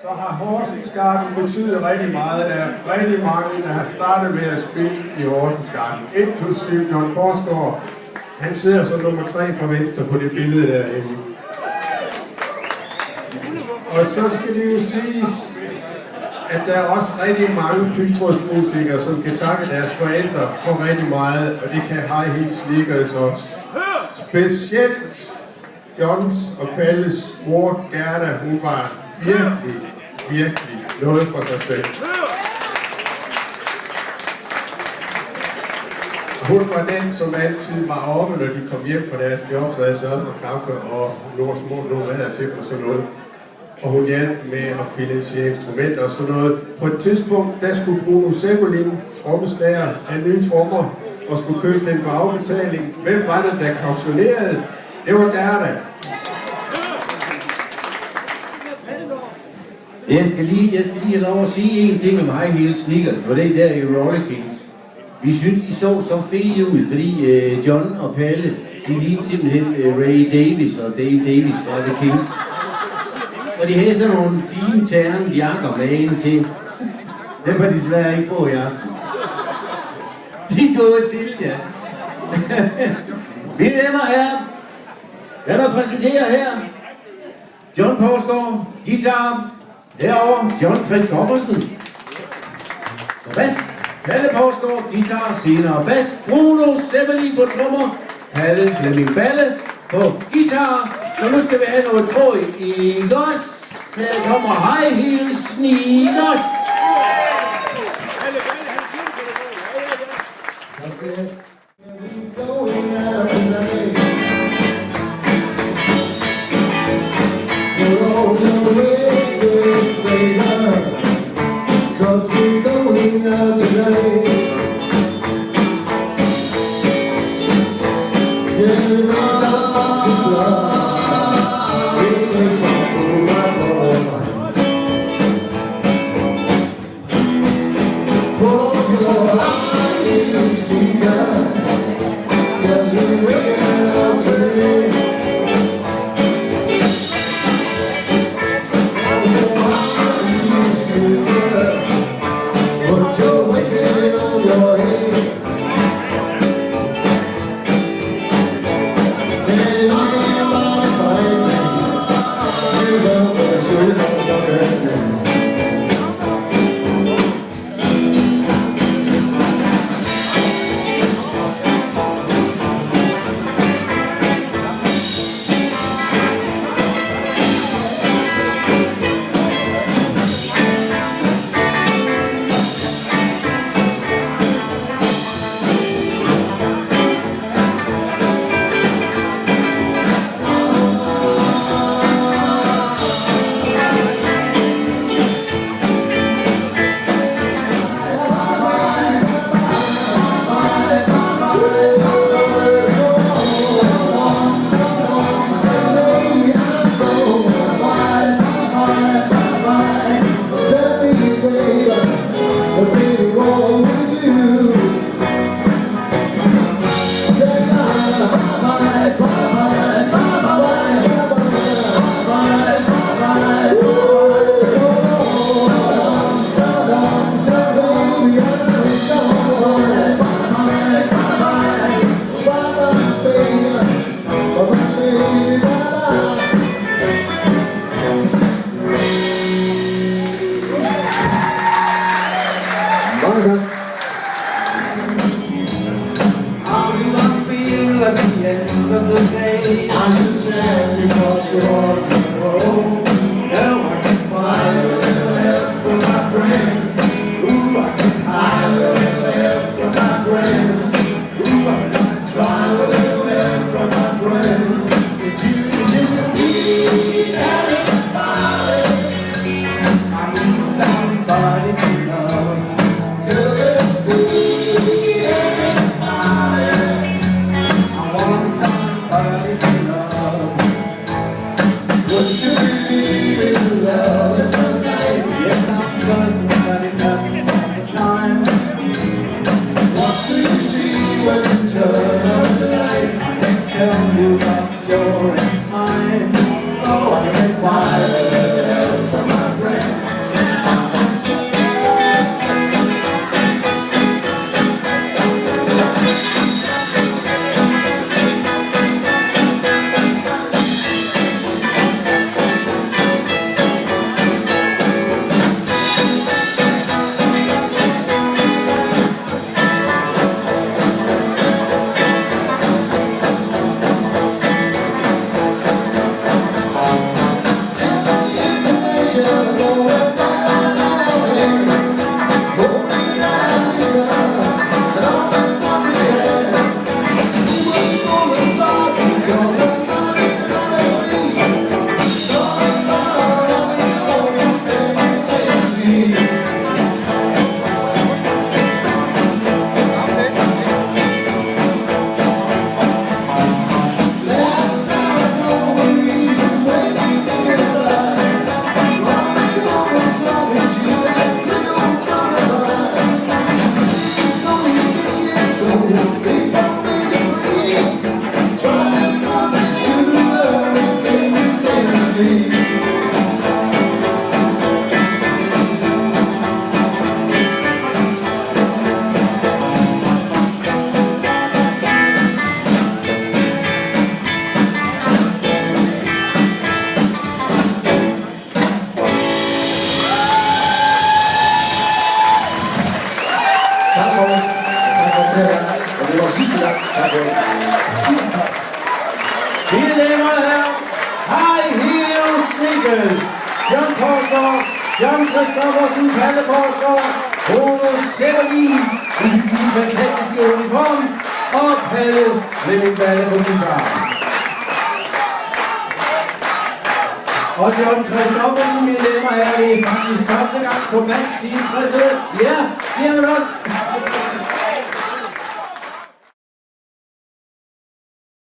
så har Horsensgarden betydet rigtig meget. Der er rigtig mange, der har startet med at spille i Horsensgarden, inklusiv John Porsgaard. Han sidder som nummer 3 fra venstre på det billede derinde. Og så skal det jo siges, at der er også rigtig mange pigtrådsmusikere, som kan takke deres forældre for rigtig meget, og det kan High Heel Sneakers også. Specielt Johns og Palles mor Gerda, hun var virkelig noget for sig selv. Hun var den, som altid var oppe, når de kom hjem fra deres job, så jeg sørgede for kaffe og nogle små numre til og sådan noget. Og hun hjalp med at finansiere instrumenter og sådan noget. På et tidspunkt, der skulle Bruno Sevolin, trommeslager af nye trommer, og skulle købe den på afbetaling. Hvem var det, der kautionerede? Det var Gerda. Jeg skal lige have lov at sige en ting om High Heel Sneakers, for det der i Roller Kings. Vi synes, I så fede ud, fordi John og Palle, de lignede simpelthen Ray Davis og Dave Davis fra The Kings. Og de havde sådan nogle fine terne jakker med en til. Dem var desværre ikke på i aften. De er gået til, ja. Mine damer og herrer, lad mig præsentere her John Porsgaard, guitar. Herovre John Christoffersen. Og bas, Palle Porsgaard, guitar, senere bas, Bruno Sevolin på trommer, Palle Flemming Balle på guitar. Så nu skal vi have noget tråd i los. Her kommer High Heel Sneakers. Cause we're going out tonight. There is a bunch of blood in the summer my boy. Michael, John Porsgaard, John Christoffersen, Palle Porsgaard, Rune Severlin i sin fantastiske uniform, og Palle Flemming Balle på guitar. Og John Christoffersen, mine damer og herrer, det er faktisk første gang på bas siden 60'erne. Ja, 4 minutter.